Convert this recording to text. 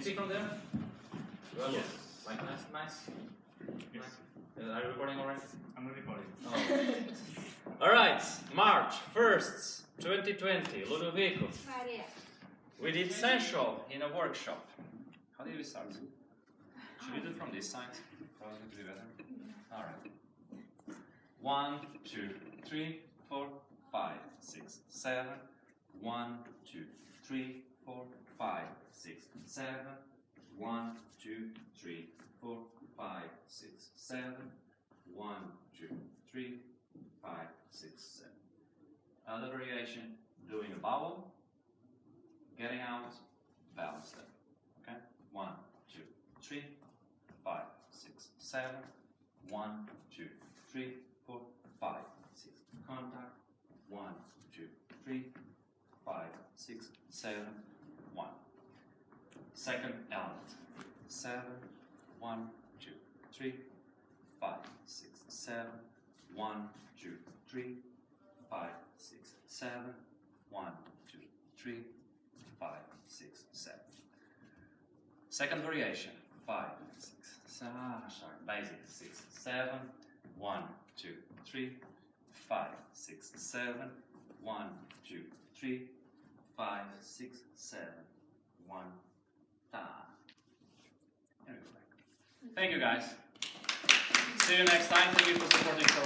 see from there? Well, Yes. like nice. Yes. Are you recording already? I'm recording. Oh. Alright, March 1st, 2020, Ludovico. Maria. We did sensual in a workshop. How did we start? Should we do it from this side? Probably to be better. Alright. 1, 2, 3, 4, 5, 6, 7. 1, 2, 3, 4, 5, 6, 7. 1, 2, 3, 4, 5, 6, 7. 1, 2, 3, 5, 6, 7. Another variation, doing a vowel, getting out, vowel step. Okay? 1, 2, 3, 5, 6, 7. 1, 2, 3, 4, 5, 6. Contact. 1, 2, 3, 5, 6, 7, 1. Second element. 7, 1, 2, 3, 5, 6, 7. 1, 2, 3, 5, 6, 7. 1, 2, 3, 5, 6, 7. Second variation. 5, 6, 7. Basic. 6, 7. 1, 2, 3, 5, 6, 7. 1, 2, 3, 5, 6, 7. 1. Ta. There we go. Thank you guys. See you next time. Thank you for supporting.